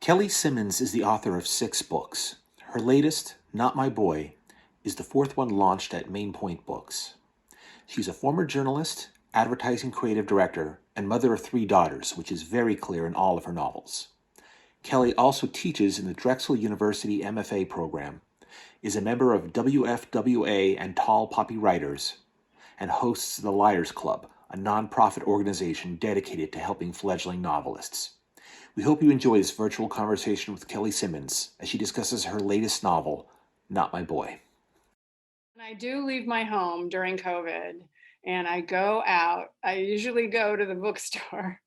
Kelly Simmons is the author of 6 books. Her latest, Not My Boy, is the 4th one launched at Main Point Books. She's a former journalist, advertising creative director, and mother of 3 daughters, which is very clear in all of her novels. Kelly also teaches in the Drexel University MFA program, is a member of WFWA and Tall Poppy Writers, and hosts the Liars Club, a nonprofit organization dedicated to helping fledgling novelists. We hope you enjoy this virtual conversation with Kelly Simmons as she discusses her latest novel, Not My Boy. I do leave my home during COVID and I go out. I usually go to the bookstore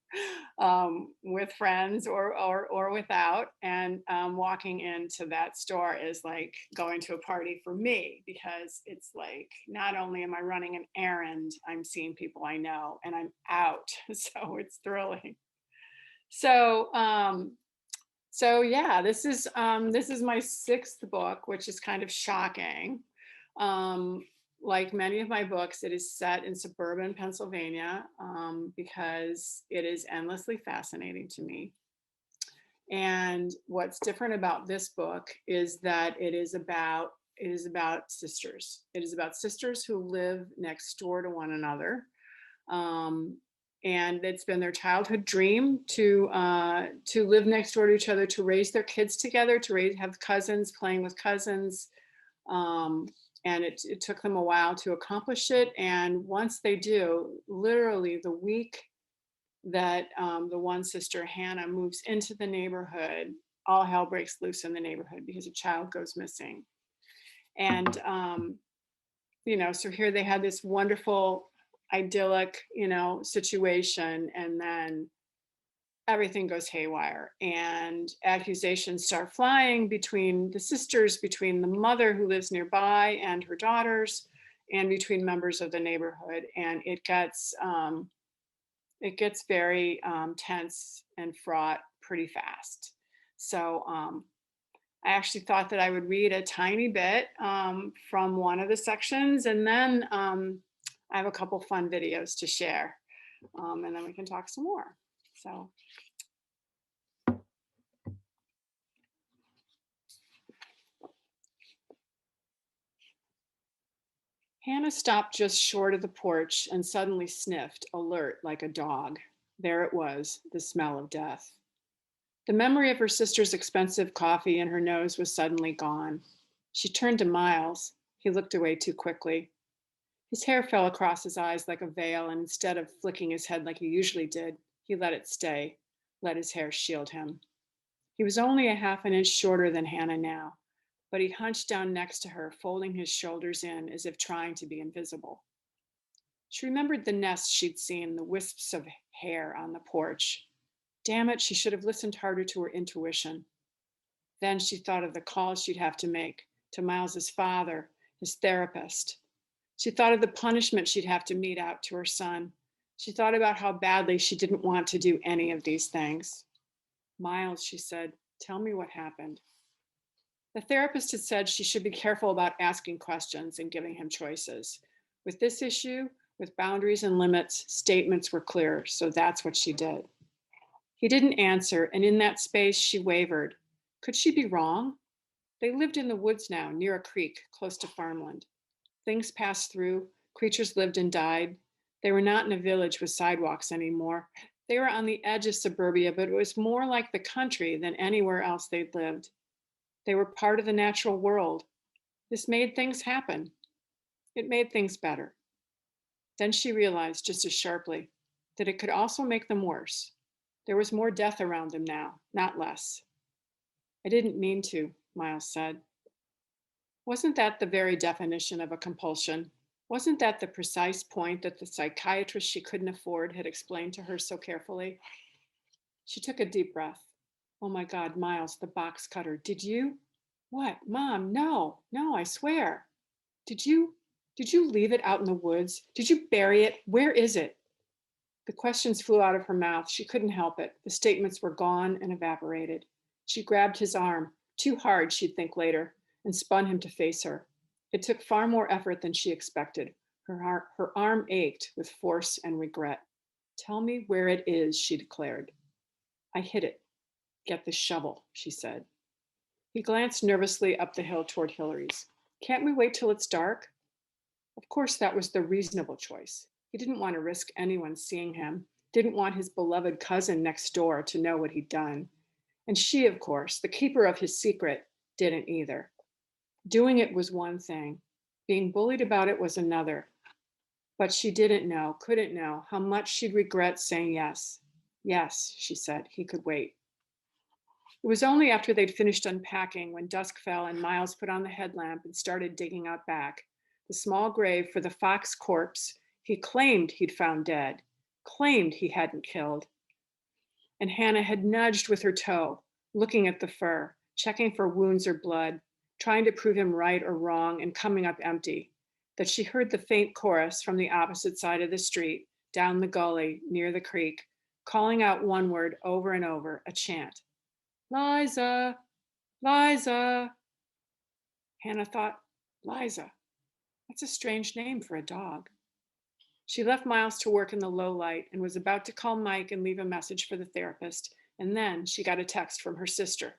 with friends or without. And walking into that store is like going to a party for me because it's like not only am I running an errand, I'm seeing people I know and I'm out. So it's thrilling. So yeah, this is my 6th book, which is kind of shocking. Um, like many of my books, it is set in suburban Pennsylvania because it is endlessly fascinating to me. And what's different about this book is that it is about sisters. It is about sisters who live next door to one another. Um, and it's been their childhood dream to live next door to each other, to raise their kids together, have cousins playing with cousins. Um, and it took them a while to accomplish it. And once they do, literally the week that the one sister, Hannah, moves into the neighborhood, all hell breaks loose in the neighborhood because a child goes missing. And, so here they had this wonderful, idyllic, situation. And then everything goes haywire and accusations start flying between the sisters, between the mother who lives nearby and her daughters, and between members of the neighborhood. And it gets very tense and fraught pretty fast. So I actually thought that I would read a tiny bit from one of the sections, and then I have a couple fun videos to share, and then we can talk some more. So Hannah stopped just short of the porch and suddenly sniffed, alert like a dog. There it was, the smell of death. The memory of her sister's expensive coffee in her nose was suddenly gone. She turned to Miles. He looked away too quickly. His hair fell across his eyes like a veil, and instead of flicking his head like he usually did, he let it stay, let his hair shield him. He was only a half an inch shorter than Hannah now, but he hunched down next to her, folding his shoulders in as if trying to be invisible. She remembered the nest she'd seen, the wisps of hair on the porch. Damn it, she should have listened harder to her intuition. Then she thought of the calls she'd have to make to Miles's father, his therapist. She thought of the punishment she'd have to mete out to her son. She thought about how badly she didn't want to do any of these things. Miles, she said, tell me what happened. The therapist had said she should be careful about asking questions and giving him choices. With this issue, with boundaries and limits, statements were clear, so that's what she did. He didn't answer, and in that space, she wavered. Could she be wrong? They lived in the woods now, near a creek, close to farmland. Things passed through, creatures lived and died. They were not in a village with sidewalks anymore. They were on the edge of suburbia, but it was more like the country than anywhere else they'd lived. They were part of the natural world. This made things happen. It made things better. Then she realized just as sharply that it could also make them worse. There was more death around them now, not less. I didn't mean to, Miles said. Wasn't that the very definition of a compulsion? Wasn't that the precise point that the psychiatrist she couldn't afford had explained to her so carefully? She took a deep breath. Oh my God, Miles, the box cutter. Did you? What? Mom, no, no, I swear. Did you? Did you leave it out in the woods? Did you bury it? Where is it? The questions flew out of her mouth. She couldn't help it. The statements were gone and evaporated. She grabbed his arm, too hard, she'd think later, and spun him to face her. It took far more effort than she expected. Her arm ached with force and regret. Tell me where it is, she declared. I hid it. Get the shovel, she said. He glanced nervously up the hill toward Hillary's. Can't we wait till it's dark? Of course, that was the reasonable choice. He didn't want to risk anyone seeing him, didn't want his beloved cousin next door to know what he'd done. And she, of course, the keeper of his secret, didn't either. Doing it was one thing, being bullied about it was another. But she didn't know, couldn't know, how much she'd regret saying yes. Yes, she said, he could wait. It was only after they'd finished unpacking when dusk fell and Miles put on the headlamp and started digging out back, the small grave for the fox corpse he claimed he'd found dead, claimed he hadn't killed. And Hannah had nudged with her toe, looking at the fur, checking for wounds or blood, trying to prove him right or wrong and coming up empty, that she heard the faint chorus from the opposite side of the street, down the gully near the creek, calling out one word over and over, a chant. Liza, Liza. Hannah thought, Liza, that's a strange name for a dog. She left Miles to work in the low light and was about to call Mike and leave a message for the therapist, and then she got a text from her sister.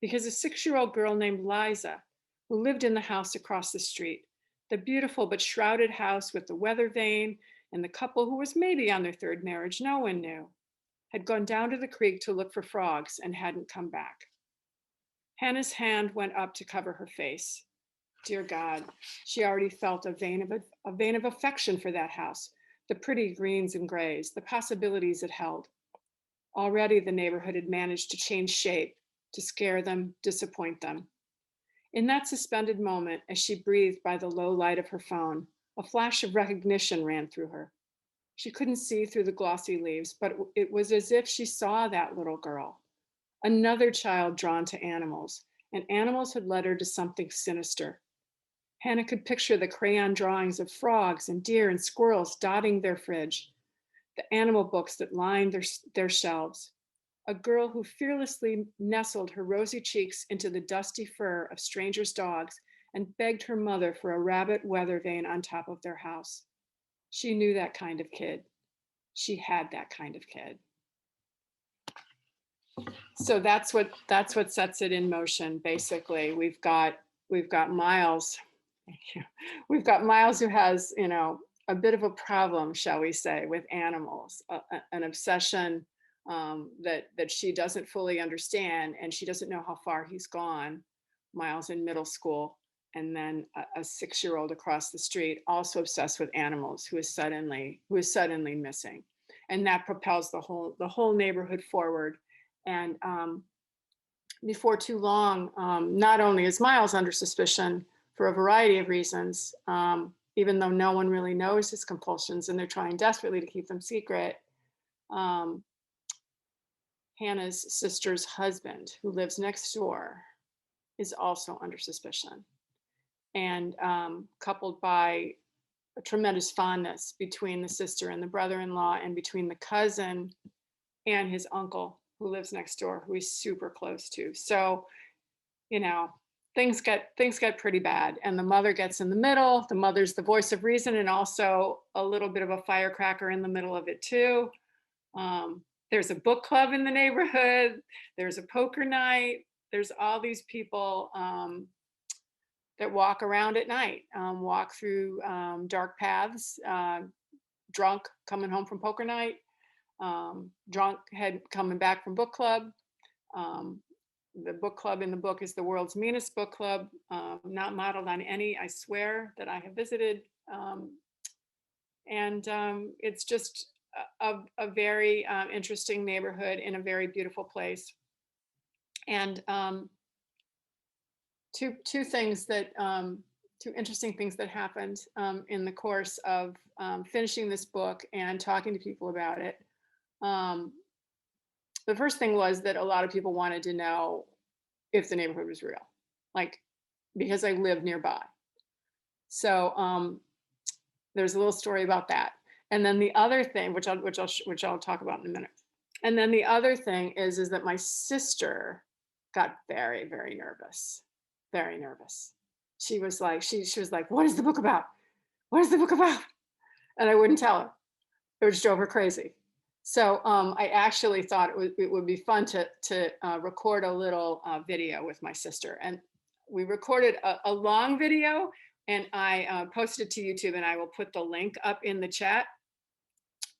Because a 6-year-old girl named Liza, who lived in the house across the street, the beautiful but shrouded house with the weather vane and the couple who was maybe on their third marriage, no one knew, had gone down to the creek to look for frogs and hadn't come back. Hannah's hand went up to cover her face. Dear God, she already felt a vein of affection for that house, the pretty greens and grays, the possibilities it held. Already the neighborhood had managed to change shape, to scare them, disappoint them. In that suspended moment, as she breathed by the low light of her phone, a flash of recognition ran through her. She couldn't see through the glossy leaves, but it was as if she saw that little girl, another child drawn to animals, and animals had led her to something sinister. Hannah could picture the crayon drawings of frogs and deer and squirrels dotting their fridge, the animal books that lined their shelves, a girl who fearlessly nestled her rosy cheeks into the dusty fur of strangers' dogs and begged her mother for a rabbit weather vane on top of their house. She knew that kind of kid. She had that kind of kid. So that's what sets it in motion. Basically, we've got Miles. We've got Miles who has, a bit of a problem, shall we say, with animals, an obsession that she doesn't fully understand, and she doesn't know how far he's gone. Miles in middle school, and then a 6-year-old across the street, also obsessed with animals, who is suddenly missing, and that propels the whole neighborhood forward. And before too long, not only is Miles under suspicion for a variety of reasons, even though no one really knows his compulsions and they're trying desperately to keep them secret. Hannah's sister's husband, who lives next door, is also under suspicion. And coupled by a tremendous fondness between the sister and the brother-in-law, and between the cousin and his uncle, who lives next door, who he's super close to. So, things get pretty bad, and the mother gets in the middle. The mother's the voice of reason and also a little bit of a firecracker in the middle of it too. There's a book club in the neighborhood. There's a poker night. There's all these people that walk around at night, walk through dark paths, drunk, coming home from poker night, drunk, coming back from book club. The book club in the book is the world's meanest book club, not modeled on any, I swear, that I have visited. And it's just a very interesting neighborhood in a very beautiful place. And two interesting things that happened in the course of finishing this book and talking to people about it. The first thing was that a lot of people wanted to know if the neighborhood was real, because I live nearby. So there's a little story about that. And then the other thing, which I'll talk about in a minute. And then the other thing is that my sister got very, very nervous, very nervous. She was like, what is the book about? What is the book about? And I wouldn't tell her. It would just drove her crazy. So I actually thought it would be fun to record a little video with my sister, and we recorded a long video, and I posted it to YouTube, and I will put the link up in the chat.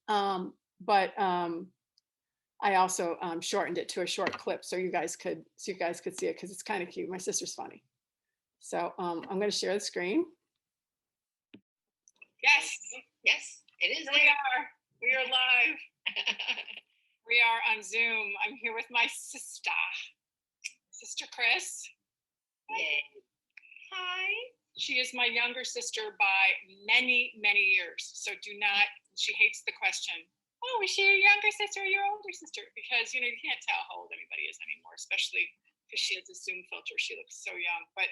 But I also shortened it to a short clip so you guys could see it because it's kind of cute. My sister's funny. So I'm going to share the screen. Yes, Yes, it is. we are live. We are on Zoom. I'm here with my sister Chris. Yay. Hi. She is my younger sister by many, many years. So do not, she hates the question, oh, is she your younger sister or your older sister? Because, you know, you can't tell how old anybody is anymore, especially because she has a Zoom filter. She looks so young. But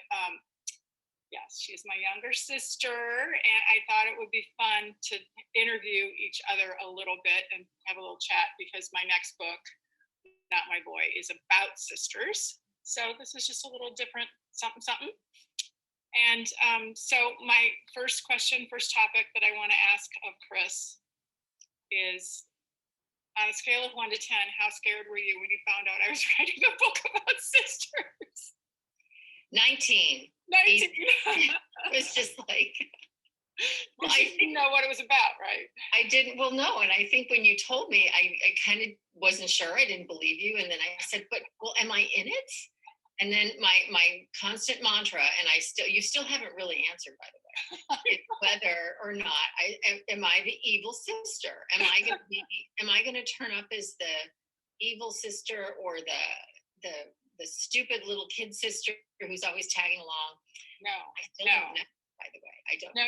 yes, she's my younger sister. And I thought it would be fun to interview each other a little bit and have a little chat because my next book, Not My Boy, is about sisters. So this is just a little different something, something. And so my first topic that I want to ask of Chris is, on a scale of 1 to 10, how scared were you when you found out I was writing a book about sisters? 19. 19. It was just like, well, I didn't know what it was about, right? I didn't, well, no. And I think when you told me, I kind of wasn't sure. I didn't believe you. And then I said, but, well, am I in it? And then my constant mantra, and you still haven't really answered, by the way, is whether or not am I the evil sister? Am I going to turn up as the evil sister or the stupid little kid sister who's always tagging along? No, I still don't know, by the way. I don't. No.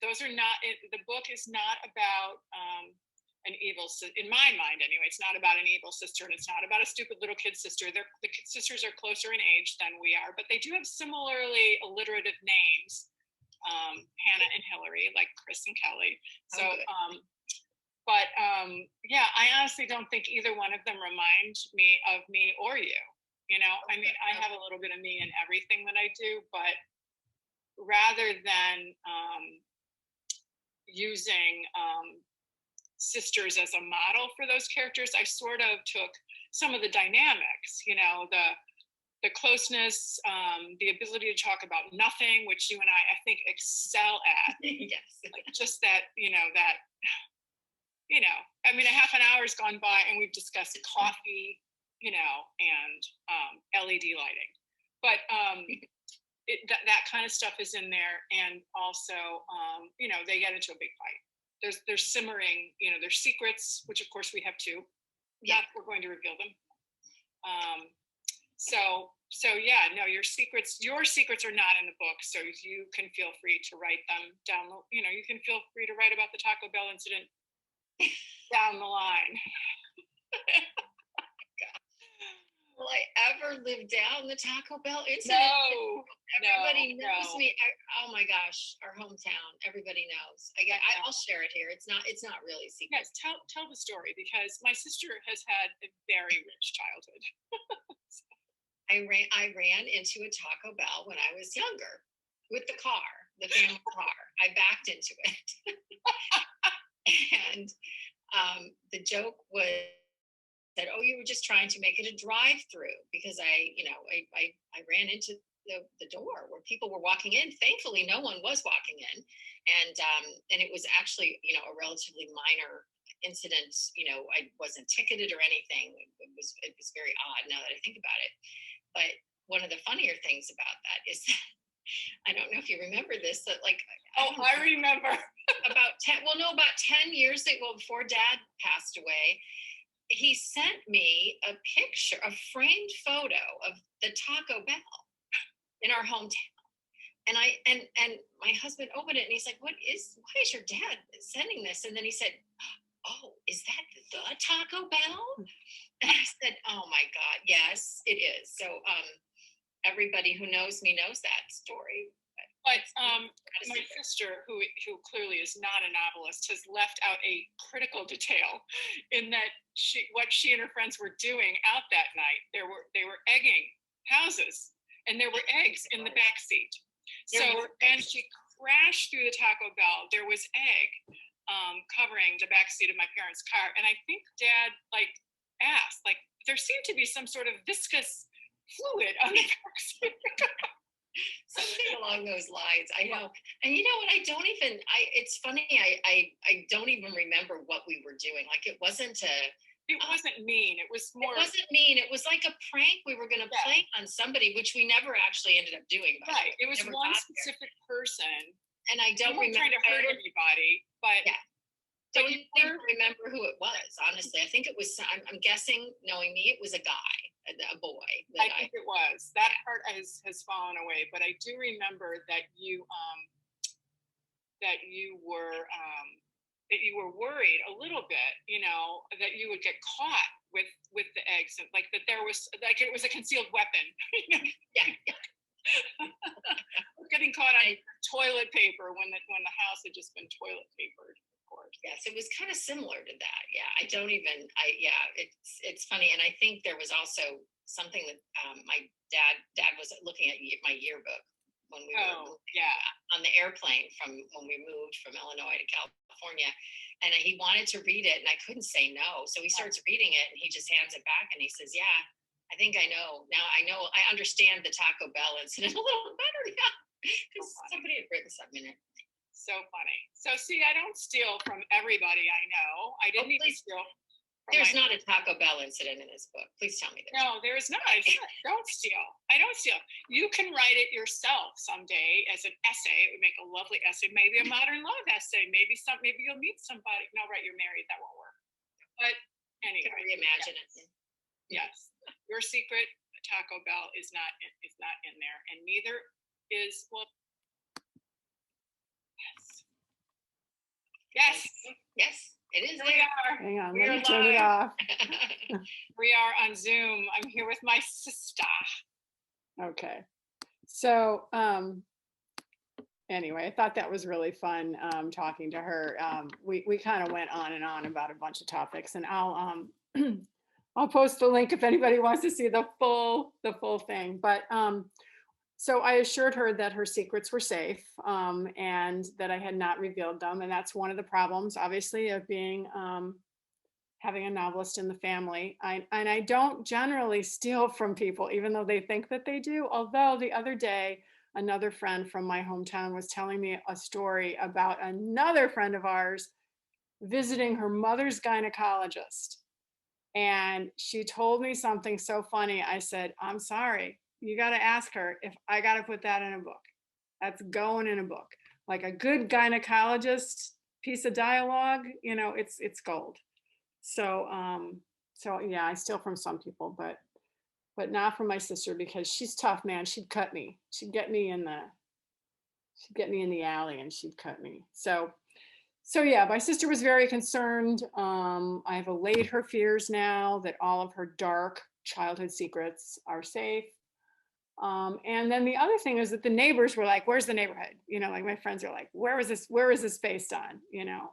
Those are not. The book is not about an evil, in my mind anyway. It's not about an evil sister, and it's not about a stupid little kid sister. The sisters are closer in age than we are, but they do have similarly alliterative names, Hannah and Hillary, like Chris and Kelly. So yeah, I honestly don't think either one of them remind me of me or you. You know, I mean, I have a little bit of me in everything that I do, but rather than using sisters as a model for those characters, I sort of took some of the dynamics, you know, the closeness, the ability to talk about nothing, which you and I think excel at. Yes. Like just that, I mean, a half an hour's gone by and we've discussed coffee, and LED lighting, but that kind of stuff is in there. And also, they get into a big fight. There's simmering, there's secrets, which of course we have too. Yeah, we're going to reveal them. So yeah, no, your secrets are not in the book, so you can feel free to write them down. You can feel free to write about the Taco Bell incident down the line. Will I ever live down the Taco Bell incident? No. Everybody knows me. Oh my gosh, our hometown. Everybody knows. I'll share it here. It's not really a secret. Yes, tell the story, because my sister has had a very rich childhood. I ran into a Taco Bell when I was younger with the family car. I backed into it, and the joke was that, oh, you were just trying to make it a drive-through, because I ran into the door where people were walking in. Thankfully, no one was walking in, and it was actually a relatively minor incident. I wasn't ticketed or anything. It was very odd now that I think about it. But one of the funnier things about that is that, I don't know if you remember this, that I remember about 10 years ago, before Dad passed away, he sent me a picture, a framed photo of the Taco Bell in our hometown. And my husband opened it and he's like, why is your dad sending this? And then he said, oh, is that the Taco Bell? And I said, oh my God, yes, it is. So everybody who knows me knows that story. But my sister, who clearly is not a novelist, has left out a critical detail in that what she and her friends were doing out that night. They were egging houses, and there were eggs in the back seat. So, and she crashed through the Taco Bell. There was egg. covering the back seat of my parents' car. And I think Dad like asked, like, there seemed to be some sort of viscous fluid on the back seat. Something along those lines. I know. And you know what? It's funny. I don't even remember what we were doing. Like it wasn't It wasn't mean. It was more. It wasn't mean. It was like a prank we were going to play on somebody, which we never actually ended up doing. Right. It was one specific person. And I don't remember trying to hurt anybody, but yeah. Don't even remember who it was. Honestly, I think it was. I'm guessing, knowing me, it was a guy, a boy. I think it was. That part has fallen away, but I do remember that you were worried a little bit, you know, that you would get caught with the eggs, and like that there was like it was a concealed weapon. Yeah. Getting caught on toilet paper when the house had just been toilet papered. Yes, it was kind of similar to that. Yeah, it's funny. And I think there was also something that my dad was looking at my yearbook when we were on the airplane from when we moved from Illinois to California. And he wanted to read it and I couldn't say no. So he starts reading it and he just hands it back and he says, yeah, I think I know. Now I understand the Taco Bell incident a little better now because somebody had written something in it. So funny. So see, I don't steal from everybody I know. I didn't even steal. There's not a Taco Bell incident in this book. Please tell me there's No, there is not. I don't steal. I don't steal. You can write it yourself someday as an essay. It would make a lovely essay, maybe a modern love essay. Maybe you'll meet somebody. No, right, you're married. That won't work. But anyway. You can reimagine it. Yes. Your secret Taco Bell is not in there. And neither is Yes. Yes, it is. We are. Hang on, let me turn it off. We are on Zoom. I'm here with my sister. Okay. So anyway, I thought that was really fun talking to her. We kind of went on and on about a bunch of topics, and I'll I'll post the link if anybody wants to see the full thing. But so I assured her that her secrets were safe and that I had not revealed them. And that's one of the problems, obviously, of being having a novelist in the family. And I don't generally steal from people, even though they think that they do. Although the other day, another friend from my hometown was telling me a story about another friend of ours visiting her mother's gynecologist. And she told me something so funny. I said, I'm sorry. You got to ask her if I got to put that in a book. That's going in a book. Like a good gynecologist piece of dialogue, you know, it's gold. So yeah, I steal from some people, but not from my sister because she's tough, man. She'd cut me. She'd get me in the alley and she'd cut me. So yeah, my sister was very concerned. I've allayed her fears now that all of her dark childhood secrets are safe. And then the other thing is that the neighbors were like, where's the neighborhood? You know, like my friends are like, where is this based on? You know?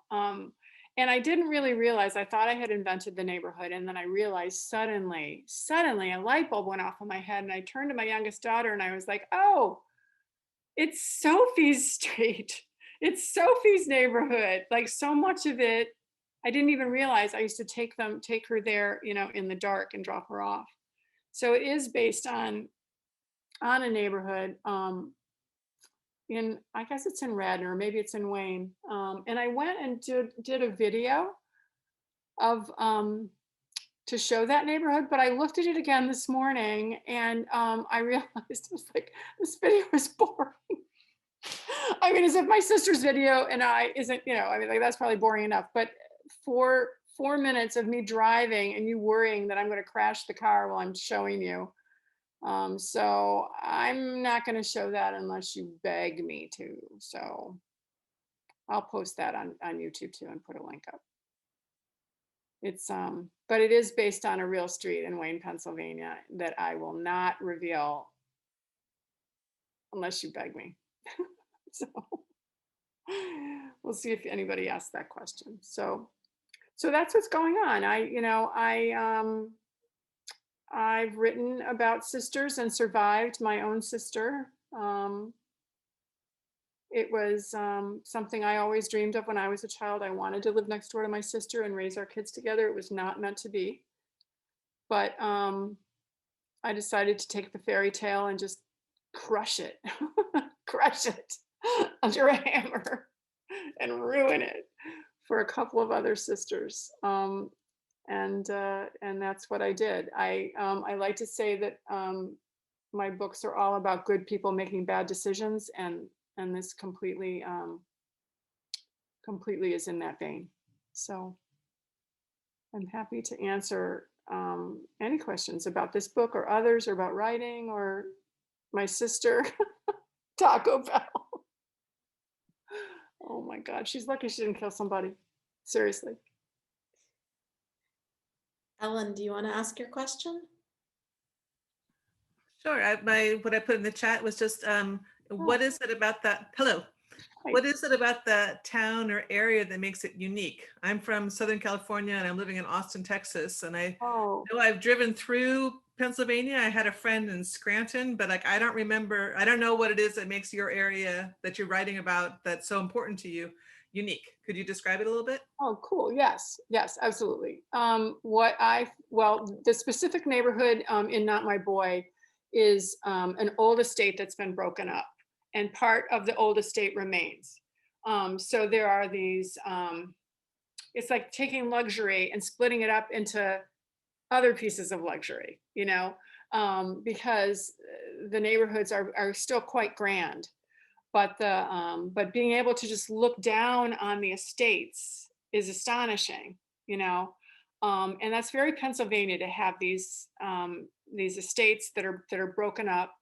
And I didn't really realize, I thought I had invented the neighborhood. And then I realized suddenly a light bulb went off in my head and I turned to my youngest daughter and I was like, oh, it's Sophie's street. It's Sophie's neighborhood. Like so much of it, I didn't even realize I used to take her there, you know, in the dark and drop her off. So it is based on a neighborhood I guess it's in Radnor, or maybe it's in Wayne. And I went and did a video of to show that neighborhood, but I looked at it again this morning and I realized it was like, this video is boring. I mean, as if my sister's video and I isn't, you know, I mean, like that's probably boring enough, but 4 minutes of me driving and you worrying that I'm going to crash the car while I'm showing you. So I'm not going to show that unless you beg me to. So I'll post that on YouTube too and put a link up. It's but it is based on a real street in Wayne, Pennsylvania that I will not reveal unless you beg me. So we'll see if anybody asks that question. So that's what's going on. I've written about sisters and survived my own sister. it was something I always dreamed of when I was a child. I wanted to live next door to my sister and raise our kids together. It was not meant to be. But I decided to take the fairy tale and just crush it, crush it under a hammer and ruin it for a couple of other sisters. And that's what I did. I like to say that my books are all about good people making bad decisions, and this completely is in that vein. So I'm happy to answer any questions about this book or others, or about writing, or my sister, Taco Bell. Oh my God, she's lucky she didn't kill somebody. Seriously. Ellen, do you want to ask your question? Sure. What I put in the chat was just, what is it about that? Hello. Hi. What is it about the town or area that makes it unique? I'm from Southern California and I'm living in Austin, Texas. And I Oh, know I've driven through Pennsylvania. I had a friend in Scranton, but like, I don't know what it is that makes your area that you're writing about that's so important to you unique. Could you describe it a little bit? oh, cool. Yes, yes, absolutely. Well, the specific neighborhood in Not My Boy is an old estate that's been broken up, and part of the old estate remains. So there are these, it's like taking luxury and splitting it up into other pieces of luxury, because the neighborhoods are still quite grand. But being able to just look down on the estates is astonishing, and that's very Pennsylvania, to have these estates that are broken up,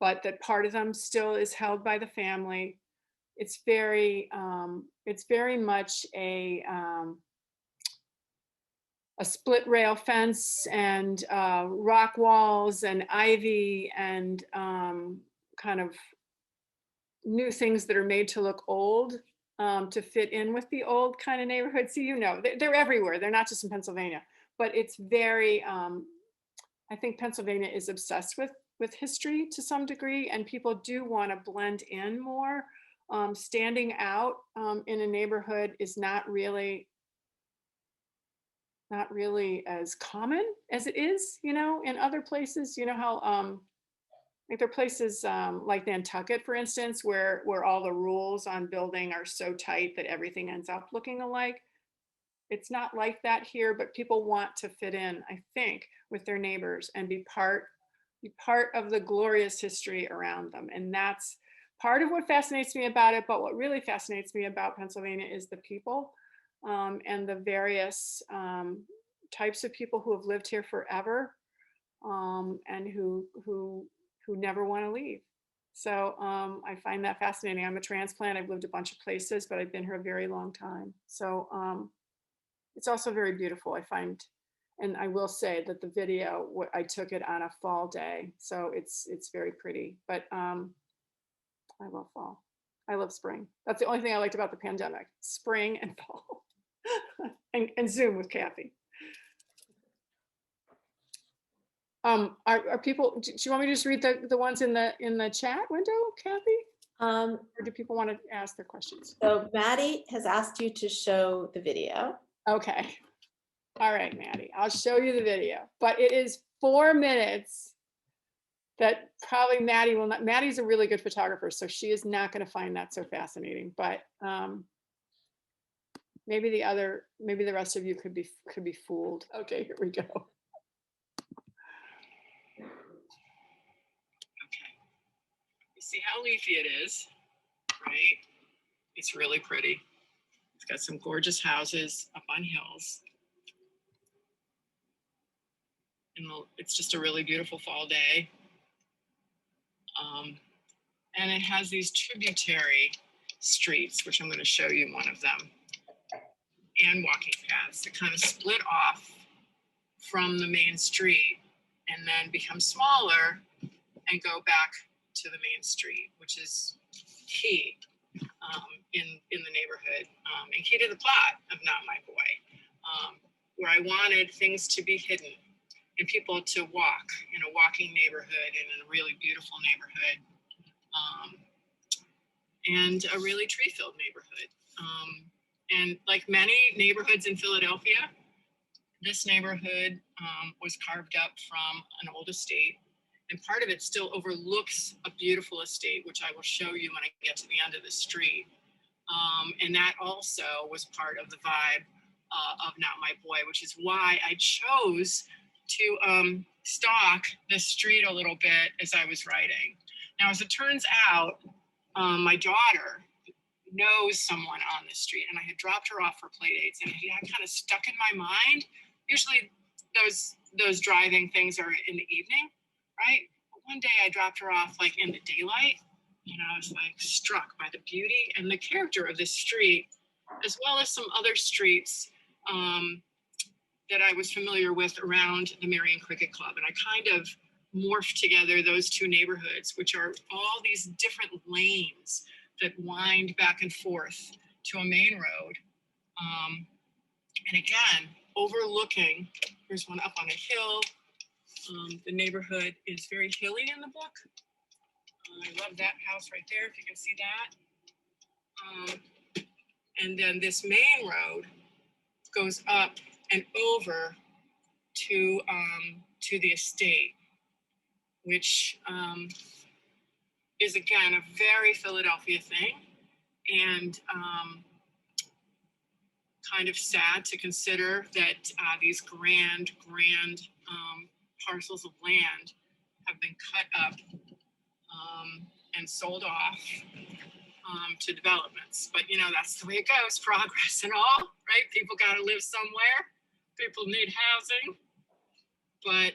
but that part of them still is held by the family. It's very much a split rail fence and rock walls and ivy and kind of new things that are made to look old, to fit in with the old kind of neighborhood. So, they're everywhere. They're not just in Pennsylvania, but it's very, I think Pennsylvania is obsessed with history to some degree, and people do want to blend in more. Standing out in a neighborhood is not really as common as it is, in other places. How like there are places like Nantucket, for instance, where all the rules on building are so tight that everything ends up looking alike. It's not like that here, but people want to fit in, I think, with their neighbors and be part of the glorious history around them. And that's part of what fascinates me about it. But what really fascinates me about Pennsylvania is the people, and the various types of people who have lived here forever, and who never want to leave. So I find that fascinating. I'm a transplant. I've lived a bunch of places, but I've been here a very long time. So it's also very beautiful, I find. And I will say that the video, I took it on a fall day, so it's very pretty. But I love fall. I love spring. That's the only thing I liked about the pandemic: spring and fall, and Zoom with Kathy. Are people? Do you want me to just read the ones in the chat window, Kathy? Or do people want to ask their questions? So Maddie has asked you to show the video. Okay. All right, Maddie, I'll show you the video, but it is 4 minutes that probably Maddie will not. Maddie's a really good photographer, so she is not going to find that so fascinating, but maybe the rest of you could be fooled. Okay, here we go. You see how leafy it is, right? It's really pretty. It's got some gorgeous houses up on hills. And it's just a really beautiful fall day. And it has these tributary streets, which I'm going to show you one of them, and walking paths that kind of split off from the main street and then become smaller and go back to the main street, which is key in the neighborhood, and key to the plot of Not My Boy, where I wanted things to be hidden and people to walk in a walking neighborhood, and in a really beautiful neighborhood. and a really tree-filled neighborhood. And like many neighborhoods in Philadelphia, this neighborhood was carved up from an old estate, and part of it still overlooks a beautiful estate, which I will show you when I get to the end of the street. And that also was part of the vibe of Not My Boy, which is why I chose to stalk this street a little bit as I was writing. Now, as it turns out, my daughter knows someone on the street, and I had dropped her off for play dates, and it had kind of stuck in my mind. Usually those driving things are in the evening, right? But one day I dropped her off like in the daylight, and I was like struck by the beauty and the character of this street, as well as some other streets that I was familiar with around the Marion Cricket Club. And I kind of morphed together those two neighborhoods, which are all these different lanes that wind back and forth to a main road. And again, overlooking, here's one up on a hill. The neighborhood is very hilly in the book. I love that house right there, if you can see that. And then this main road goes up and over to the estate, which is again a very Philadelphia thing, and kind of sad to consider that these grand parcels of land have been cut up and sold off to developments. But you know, that's the way it goes, progress and all, right? People got to live somewhere. People need housing. But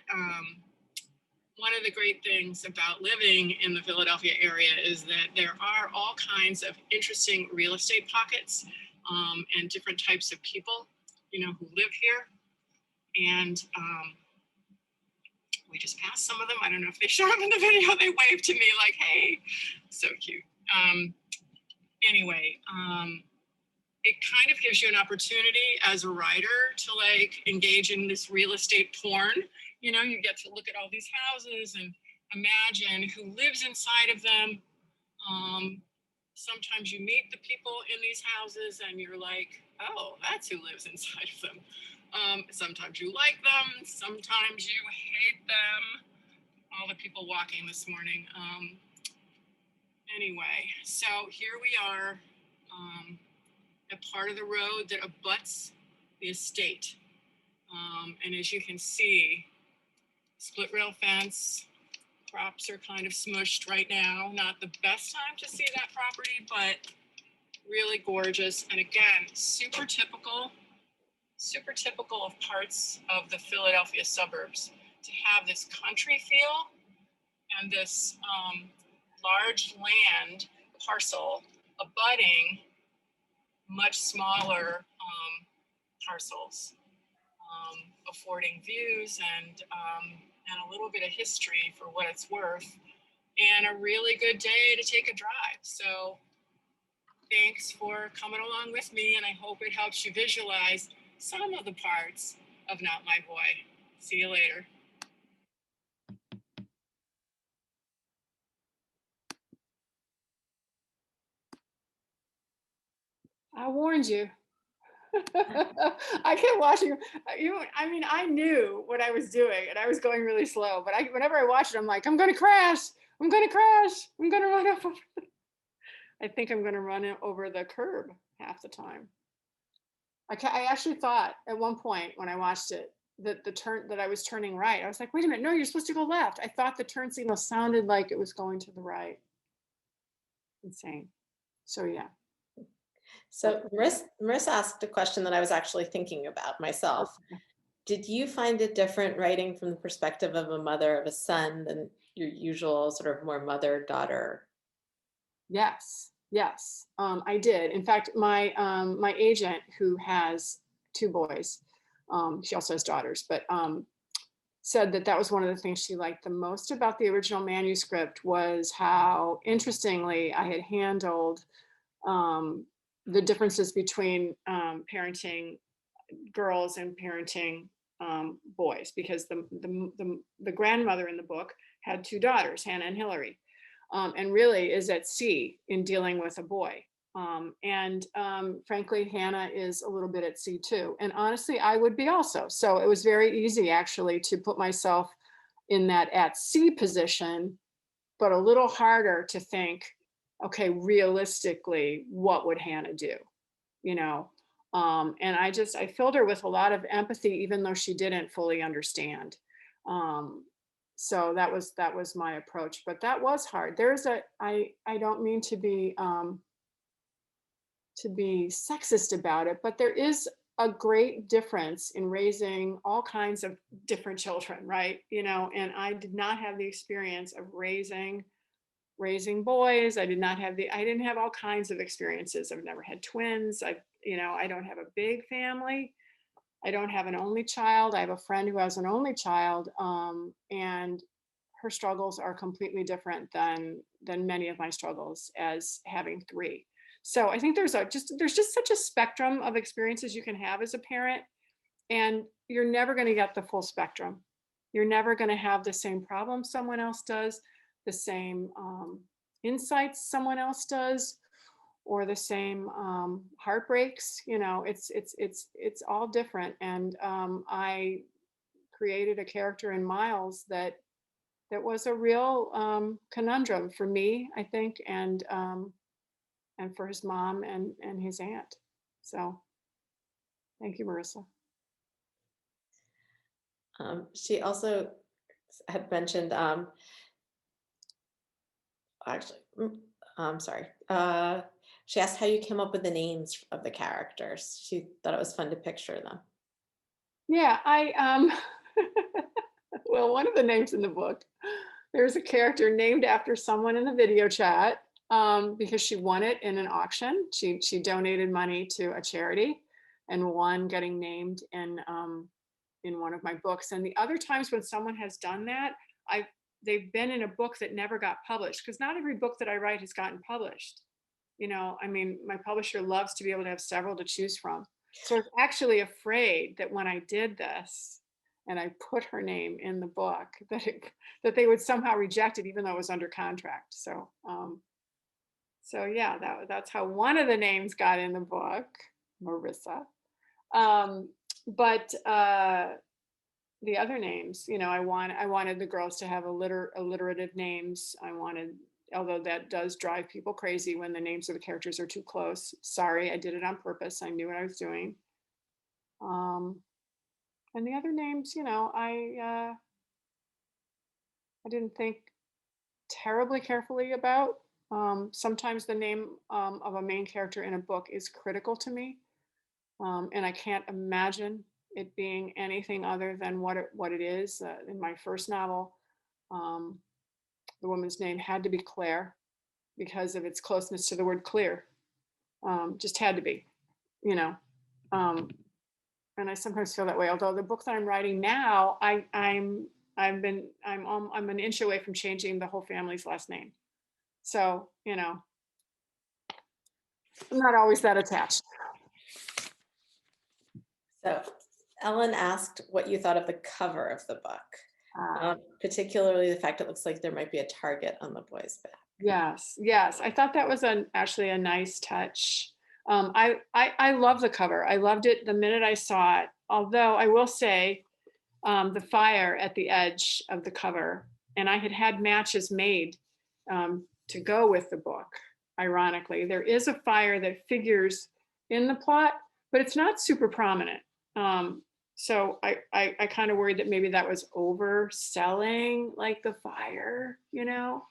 one of the great things about living in the Philadelphia area is that there are all kinds of interesting real estate pockets and different types of people, you know, who live here. And we just passed some of them. I don't know if they show up in the video. They waved to me like, hey, so cute. Anyway, it kind of gives you an opportunity as a writer to like engage in this real estate porn. You know, you get to look at all these houses and imagine who lives inside of them. Sometimes you meet the people in these houses and you're like, oh, that's who lives inside of them. Sometimes you like them, sometimes you hate them. All the people walking this morning. Anyway, so here we are at part of the road that abuts the estate. And as you can see, split rail fence, crops are kind of smushed right now. Not the best time to see that property, but really gorgeous. And again, super typical of parts of the Philadelphia suburbs to have this country feel and this large land parcel abutting much smaller parcels, affording views and a little bit of history for what it's worth, and a really good day to take a drive. So thanks for coming along with me, and I hope it helps you visualize some of the parts of Not My Boy. See you later. I warned you. I kept watching you. I mean, I knew what I was doing and I was going really slow, but whenever I watched it, I'm like, I'm going to crash. I'm going to crash. I'm going to run up. I think I'm going to run over the curb half the time. I actually thought at one point when I watched it that that I was turning right. I was like, wait a minute, no, you're supposed to go left. I thought the turn signal sounded like it was going to the right. Insane. So yeah. So Marissa asked a question that I was actually thinking about myself. Did you find it different writing from the perspective of a mother of a son than your usual sort of more mother-daughter? Yes, I did. In fact, my my agent, who has 2 boys, she also has daughters, but said that was one of the things she liked the most about the original manuscript was how interestingly I had handled the differences between parenting girls and parenting boys, because the grandmother in the book had 2 daughters, Hannah and Hillary. and really is at sea in dealing with a boy. Frankly, Hannah is a little bit at sea too. And honestly, I would be also. So it was very easy actually to put myself in that at sea position, but a little harder to think, okay, realistically, what would Hannah do? You know, and I filled her with a lot of empathy, even though she didn't fully understand. Um, so that was my approach, but that was hard. I don't mean to be sexist about it, but there is a great difference in raising all kinds of different children, right? You know, and I did not have the experience of raising boys. I didn't have all kinds of experiences. I've never had twins. I don't have a big family. I don't have an only child. I have a friend who has an only child, and her struggles are completely different than many of my struggles as having three. So I think there's just such a spectrum of experiences you can have as a parent, and you're never going to get the full spectrum. You're never going to have the same problems someone else does, the same insights someone else does, or the same heartbreaks. You know, it's all different. And I created a character in Miles that was a real conundrum for me, I think, and for his mom and his aunt. So thank you, Marissa. She also had mentioned, actually, I'm sorry. She asked how you came up with the names of the characters. She thought it was fun to picture them. Yeah, well, one of the names in the book, there's a character named after someone in the video chat, because she won it in an auction. She donated money to a charity and won getting named in one of my books. And the other times when someone has done that, they've been in a book that never got published, because not every book that I write has gotten published. You know, I mean, my publisher loves to be able to have several to choose from. So I was actually afraid that when I did this and I put her name in the book, that they would somehow reject it, even though it was under contract. So yeah, that's how one of the names got in the book, Marissa. But the other names, you know, I wanted the girls to have alliterative names. Although that does drive people crazy when the names of the characters are too close. Sorry, I did it on purpose. I knew what I was doing. And the other names, you know, I didn't think terribly carefully about. Sometimes the name of a main character in a book is critical to me, and I can't imagine it being anything other than what it is. In my first novel, the woman's name had to be Claire because of its closeness to the word clear. Just had to be, you know. And I sometimes feel that way. Although the book that I'm writing now, I'm an inch away from changing the whole family's last name. So, you know, I'm not always that attached. So Ellen asked what you thought of the cover of the book, particularly the fact it looks like there might be a target on the boy's back. Yes. I thought that was actually a nice touch. I love the cover. I loved it the minute I saw it. Although I will say, the fire at the edge of the cover, and I had matches made to go with the book. Ironically, there is a fire that figures in the plot, but it's not super prominent. So I kind of worried that maybe that was overselling, like the fire, you know.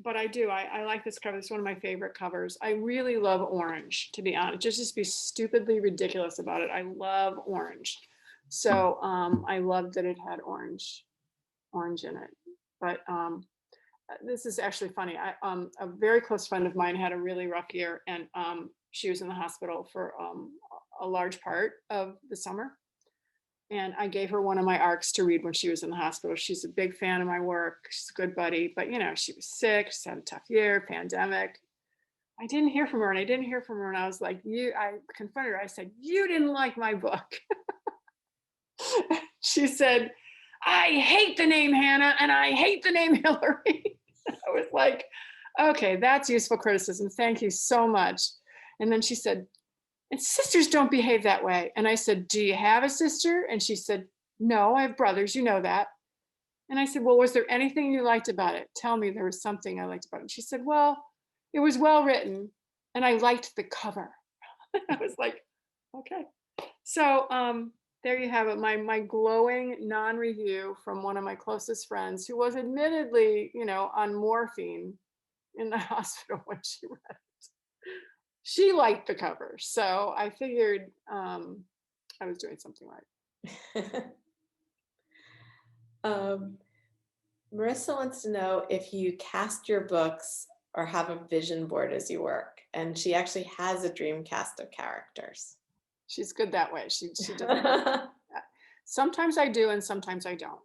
But I do. I like this cover. It's one of my favorite covers. I really love orange, to be honest. Just be stupidly ridiculous about it. I love orange. So I loved that it had orange in it. But this is actually funny. A very close friend of mine had a really rough year, and she was in the hospital for a large part of the summer. And I gave her one of my arcs to read when she was in the hospital. She's a big fan of my work. She's a good buddy, but you know, she was sick. She's had a tough year, pandemic. I didn't hear from her, and I was like, I confronted her. I said, "You didn't like my book." She said, I hate the name Hannah and I hate the name Hillary. I was like, okay, that's useful criticism. Thank you so much. And then she said, and sisters don't behave that way. And I said, do you have a sister? And she said, no, I have brothers. You know that. And I said, well, was there anything you liked about it? Tell me there was something I liked about it. And she said, well, it was well written and I liked the cover. I was like, okay. So there you have it, my glowing non-review from one of my closest friends who was admittedly, on morphine in the hospital when she read it. She liked the cover. So I figured I was doing something right. Marissa wants to know if you cast your books or have a vision board as you work. And she actually has a dream cast of characters. She's good that way. She does. Sometimes I do and sometimes I don't,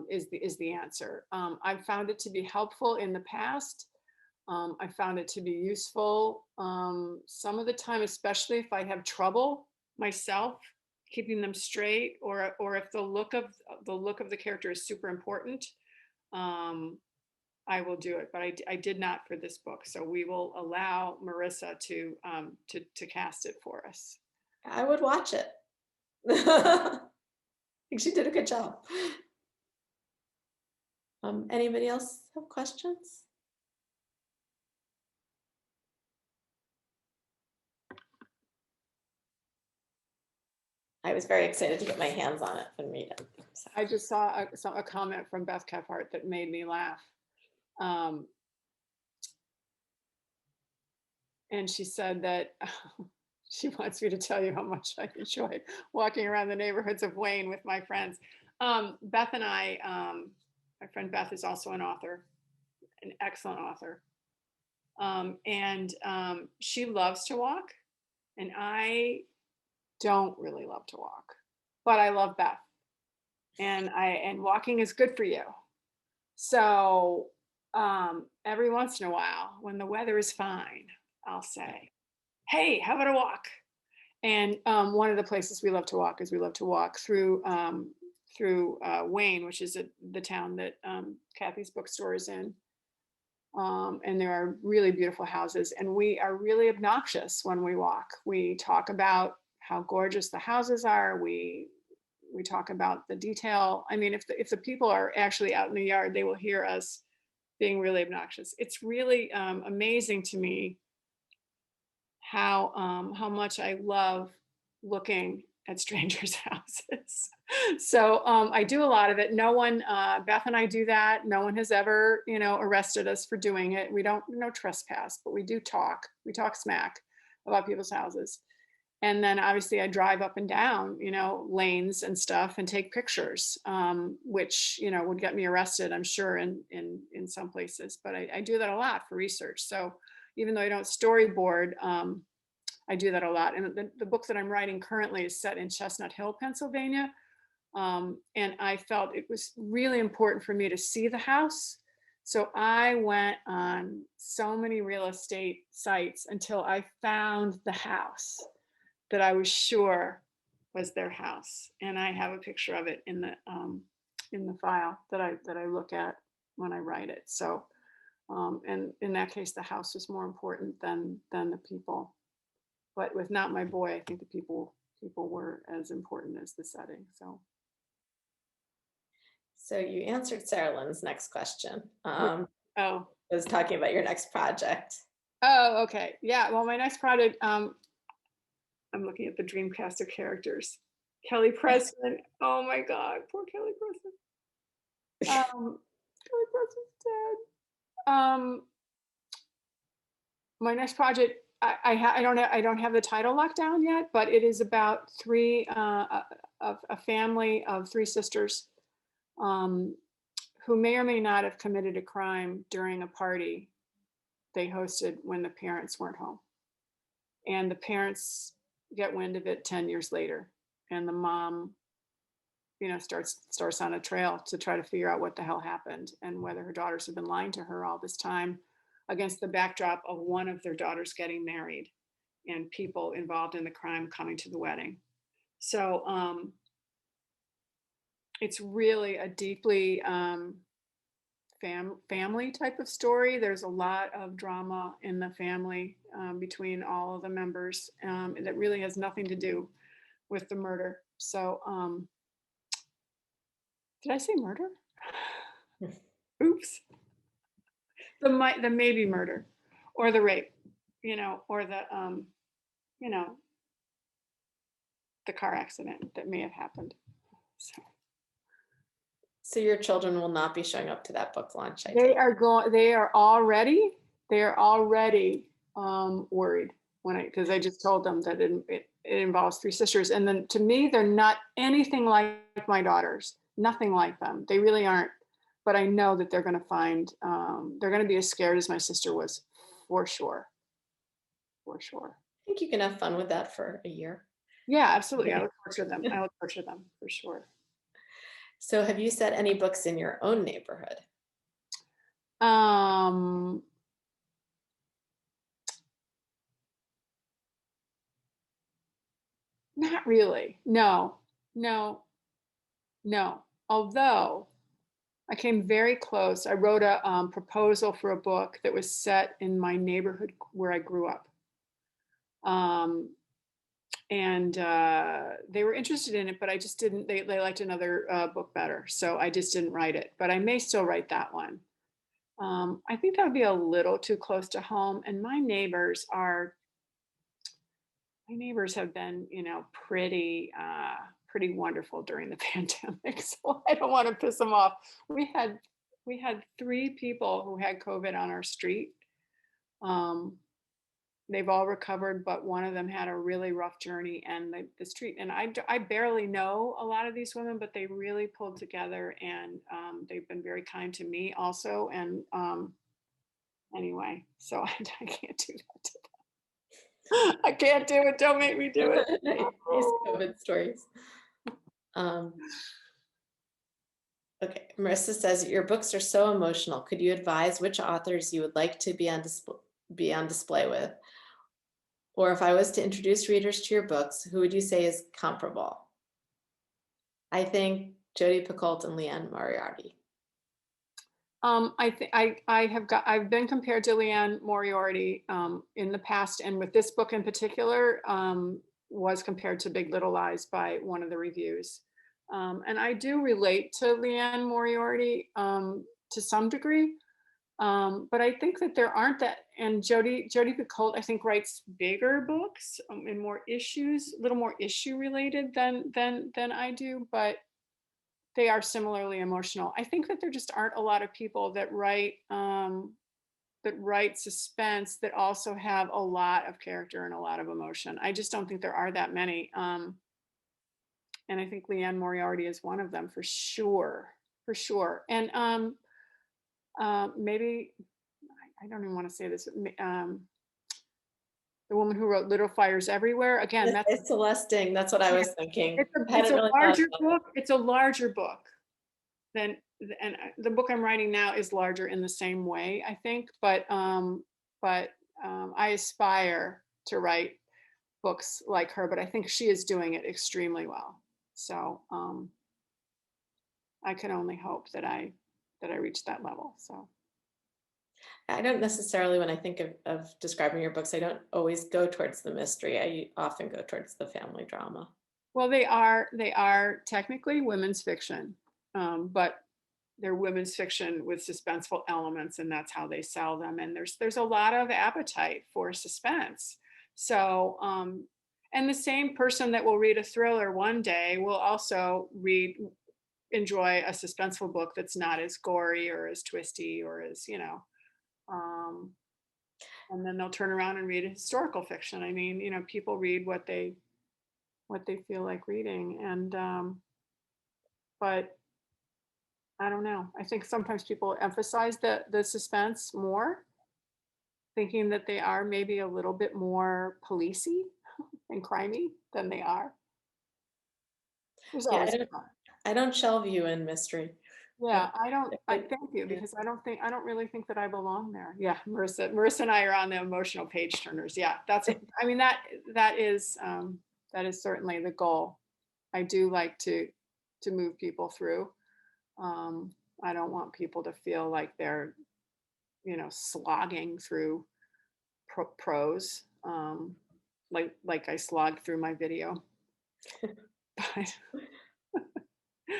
is the answer. I've found it to be helpful in the past. I found it to be useful some of the time, especially if I have trouble myself keeping them straight, or if the look of the character is super important. I will do it, but I did not for this book. So we will allow Marissa to cast it for us. I would watch it. I think she did a good job. Anybody else have questions? I was very excited to get my hands on it and read it. So. I just saw a comment from Beth Kephart that made me laugh. And she said that she wants me to tell you how much I enjoy walking around the neighborhoods of Wayne with my friends. Beth and I, my friend Beth is also an author, an excellent author. And she loves to walk, and I don't really love to walk, but I love Beth. And walking is good for you. So every once in a while, when the weather is fine, I'll say, hey, how about a walk? And one of the places we love to walk is through Wayne, which is the town that Kathy's bookstore is in. And there are really beautiful houses, and we are really obnoxious when we walk. We talk about how gorgeous the houses are. We talk about the detail. I mean, if the people are actually out in the yard, they will hear us being really obnoxious. It's really amazing to me how much I love looking at strangers' houses. So I do a lot of it. No one, Beth and I do that. No one has ever, arrested us for doing it. We don't, trespass, but we do talk. We talk smack about people's houses. And then obviously I drive up and down, lanes and stuff and take pictures, which, would get me arrested, I'm sure, in some places. But I do that a lot for research. So even though I don't storyboard, I do that a lot. And the book that I'm writing currently is set in Chestnut Hill, Pennsylvania. And I felt it was really important for me to see the house. So I went on so many real estate sites until I found the house that I was sure was their house. And I have a picture of it in the file that I look at when I write it. So, and in that case, the house was more important than the people. But with Not My Boy, I think the people were as important as the setting. So you answered Sarah Lynn's next question. Oh. I was talking about your next project. Oh, okay. Yeah. Well, my next project, I'm looking at the Dreamcast of characters. Kelly Preston. Oh my God, poor Kelly Preston. Kelly Preston's dead. My next project, I don't have the title locked down yet, but it is about a family of three sisters who may or may not have committed a crime during a party they hosted when the parents weren't home. And the parents get wind of it 10 years later. And the mom, starts on a trail to try to figure out what the hell happened and whether her daughters have been lying to her all this time, against the backdrop of one of their daughters getting married and people involved in the crime coming to the wedding. So it's really a deeply family type of story. There's a lot of drama in the family between all of the members that really has nothing to do with the murder. So, did I say murder? Oops. The maybe murder, or the rape, or you know, the car accident that may have happened. So So your children will not be showing up to that book launch, I they think. are going. They are already worried because I just told them that it involves three sisters, and then to me they're not anything like my daughters. Nothing like them. They really aren't. But I know that they're going to find. They're going to be as scared as my sister was, for sure. For sure. I think you can have fun with that for a year. Yeah, absolutely. I would torture them. I would torture them for sure. So have you set any books in your own neighborhood? Um, Not really. No, no, no. Although I came very close. I wrote a proposal for a book that was set in my neighborhood where I grew up. Um, and they were interested in it, but I just didn't, they liked another book better. So I just didn't write it, but I may still write that one. I think that would be a little too close to home. And my neighbors have been, pretty wonderful during the pandemic. So I don't want to piss them off. We had 3 people who had COVID on our street. They've all recovered, but one of them had a really rough journey, and the street, and I barely know a lot of these women, but they really pulled together, and they've been very kind to me also. And anyway, so I can't do that to them. I can't do it. Don't make me do it. These COVID stories. Okay, Marissa says, your books are so emotional. Could you advise which authors you would like to be on display with? Or if I was to introduce readers to your books, who would you say is comparable? I think Jodi Picoult and Leanne Moriarty. I've been compared to Leanne Moriarty in the past, and with this book in particular, was compared to Big Little Lies by one of the reviews. And I do relate to Leanne Moriarty to some degree, but I think that there aren't that. And Jodi Picoult, I think, writes bigger books and more issues, a little more issue related than I do, but they are similarly emotional. I think that there just aren't a lot of people that write suspense that also have a lot of character and a lot of emotion. I just don't think there are that many. And I think Leanne Moriarty is one of them for sure, for sure. And maybe, I don't even want to say this, the woman who wrote Little Fires Everywhere. Again, It's Celestine. That's what I was thinking. It's a larger book. It's a larger book than, and the book I'm writing now is larger in the same way, I think. But I aspire to write books like her. But I think she is doing it extremely well. So I can only hope that I reach that level. So. I don't necessarily, when I think of describing your books, I don't always go towards the mystery. I often go towards the family drama. Well, they are technically women's fiction, but they're women's fiction with suspenseful elements, and that's how they sell them. And there's a lot of appetite for suspense. So, and the same person that will read a thriller one day will also enjoy a suspenseful book that's not as gory or as twisty or as, and then they'll turn around and read historical fiction. I mean, people read what they feel like reading. And but I don't know. I think sometimes people emphasize the suspense more, thinking that they are maybe a little bit more policey and crimey than they are. Yeah, I don't shelve you in mystery. Yeah, I thank you, because I don't really think that I belong there. Yeah, Marissa and I are on the emotional page turners. Yeah, I mean, that is certainly the goal. I do like to to move people through. I don't want people to feel like they're, slogging through prose, like I slogged through my video. But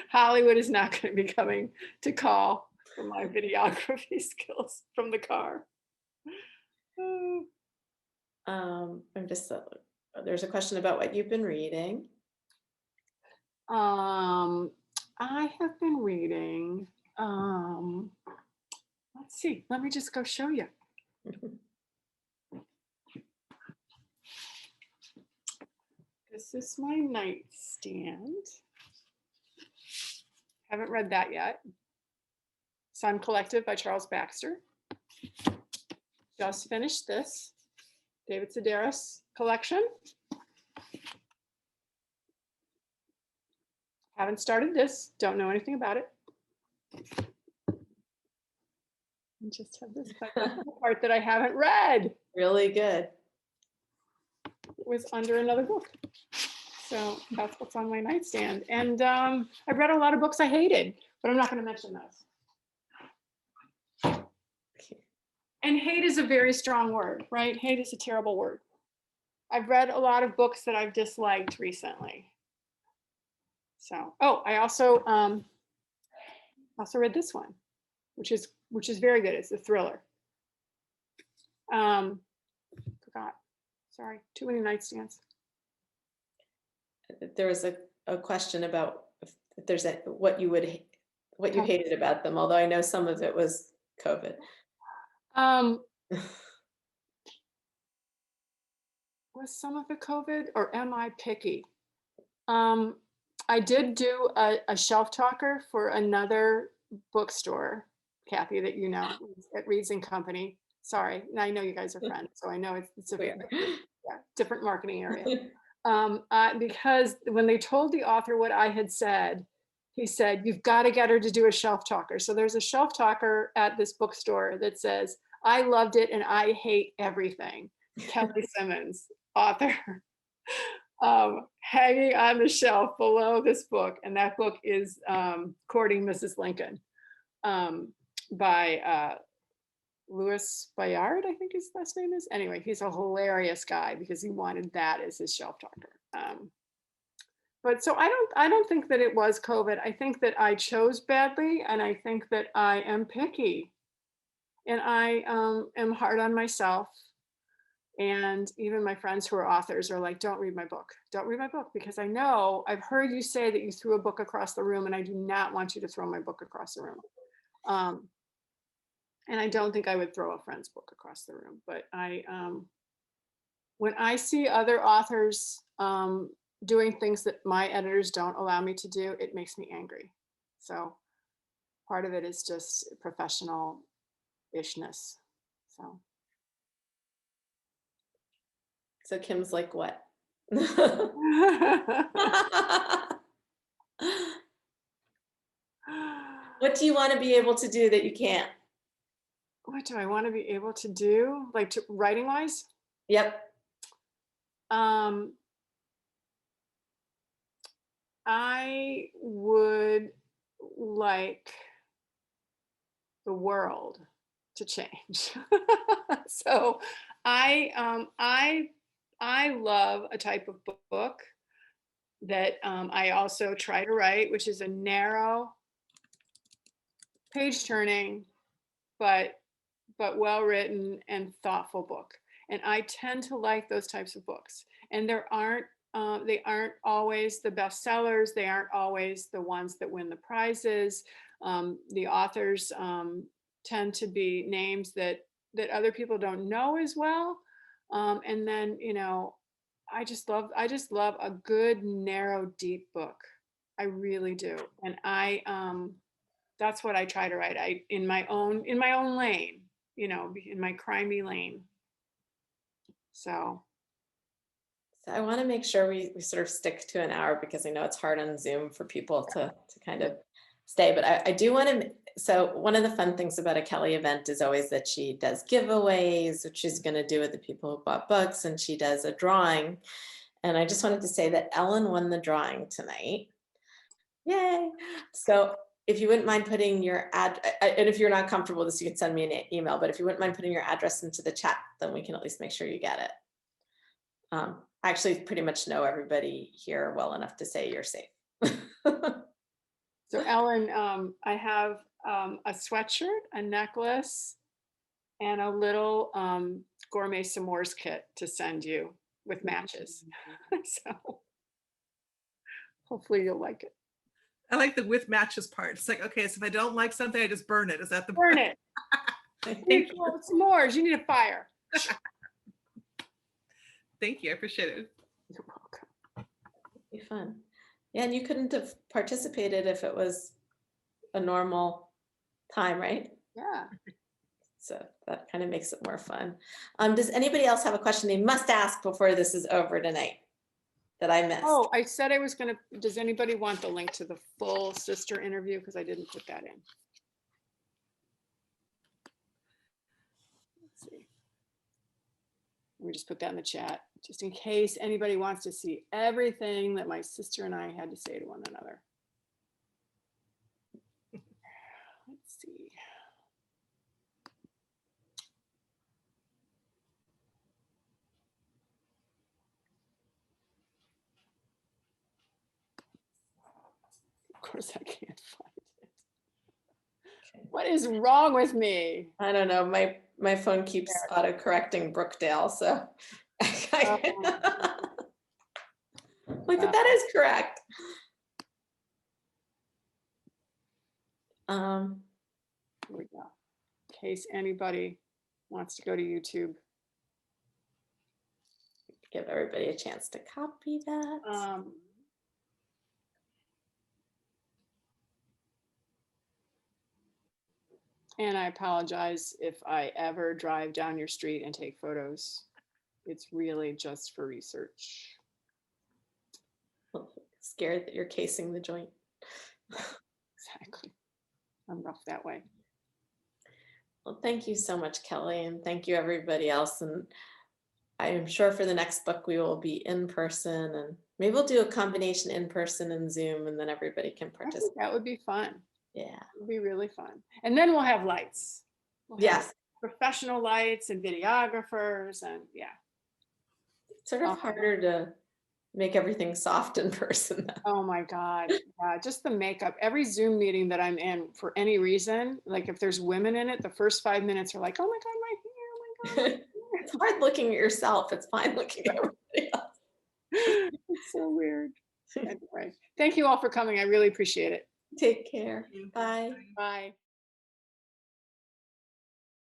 Hollywood is not going to be coming to call for my videography skills from the car. There's a question about what you've been reading. I have been reading, let's see, let me just go show you. This is my nightstand. Haven't read that yet. Sun Collective by Charles Baxter. Just finished this. David Sedaris collection. Haven't started this. Don't know anything about it. I just have this part that I haven't read. Really good. It was under another book. So that's what's on my nightstand. And I've read a lot of books I hated, but I'm not going to mention those. And hate is a very strong word, right? Hate is a terrible word. I've read a lot of books that I've disliked recently. So, I also read this one, which is very good. It's a thriller. Forgot. Sorry, too many nightstands. There was a question about if there's what you hated about them, although I know some of it was COVID. Was some of it COVID, or am I picky? I did do a shelf talker for another bookstore, Kathy, that you know, at Reads and Company. Sorry, I know you guys are friends, so I know it's a different marketing area. Because when they told the author what I had said, he said, "You've got to get her to do a shelf talker." So there's a shelf talker at this bookstore that says, "I loved it and I hate everything." Kelly Simmons, author, hanging on the shelf below this book. And that book is Courting Mrs. Lincoln by Louis Bayard, I think his last name is. Anyway, he's a hilarious guy because he wanted that as his shelf talker. But so I don't think that it was COVID. I think that I chose badly, and I think that I am picky, and I am hard on myself. And even my friends who are authors are like, "Don't read my book. Don't read my book," because I know I've heard you say that you threw a book across the room, and I do not want you to throw my book across the room. And I don't think I would throw a friend's book across the room. But when I see other authors doing things that my editors don't allow me to do, it makes me angry. So part of it is just professional-ishness. So Kim's like, what? What do you want to be able to do that you can't? What do I want to be able to do? Like writing wise? Yep. I would like the world to change. So I love a type of book that I also try to write, which is a narrow, page turning, but well written and thoughtful book. And I tend to like those types of books. And they aren't always the best sellers. They aren't always the ones that win the prizes. The authors tend to be names that other people don't know as well. And then, I just love a good, narrow, deep book. I really do. And that's what I try to write. In my own lane, in my crimey lane. So I want to make sure we sort of stick to an hour, because I know it's hard on Zoom for people to kind of stay, but I do want to. So one of the fun things about a Kelly event is always that she does giveaways, which she's going to do with the people who bought books, and she does a drawing. And I just wanted to say that Ellen won the drawing tonight. Yay. So if you wouldn't mind putting your and if you're not comfortable with this, you can send me an email, but if you wouldn't mind putting your address into the chat, then we can at least make sure you get it. I actually pretty much know everybody here well enough to say you're safe. So Ellen, I have a sweatshirt, a necklace, and a little gourmet s'mores kit to send you with matches. So hopefully you'll like it. I like the with matches part. It's like, okay, so if I don't like something, I just burn it. Is that the Burn it. Thank You you. want s'mores, you need a fire. Thank you. I appreciate it. You're welcome. Be fun. Yeah, and you couldn't have participated if it was a normal time, right? Yeah. So that kind of makes it more fun. Does anybody else have a question they must ask before this is over tonight that I missed? Oh, I said I was gonna, does anybody want the link to the full sister interview? Because I didn't put that in. Let's see. Let me just put that in the chat, just in case anybody wants to see everything that my sister and I had to say to one another. Let's see. Of course, I can't find it. Okay. What is wrong with me? I don't know. My phone keeps auto-correcting Brookdale, so like, but that is correct. Here we go. In case anybody wants to go to YouTube. Give everybody a chance to copy that. And I apologize if I ever drive down your street and take photos. It's really just for research. Scared that you're casing the joint. Exactly. I'm rough that way. Well, thank you so much, Kelly, and thank you everybody else. And I'm sure for the next book we will be in person, and maybe we'll do a combination in person and Zoom, and then everybody can I think participate. that would be fun. Yeah. It'll be really fun. And then we'll have lights. We'll have Yes. professional lights and videographers, and yeah. It's sort of harder to make everything soft in person. Oh my God. Yeah, just the makeup. Every Zoom meeting that I'm in for any reason, like if there's women in it, the first 5 minutes are like, oh my God, my hair, oh my God. It's hard looking at yourself. It's fine looking at everybody else. It's so weird. Anyway, thank you all for coming. I really appreciate it. Take care. Thank you. Bye. Bye.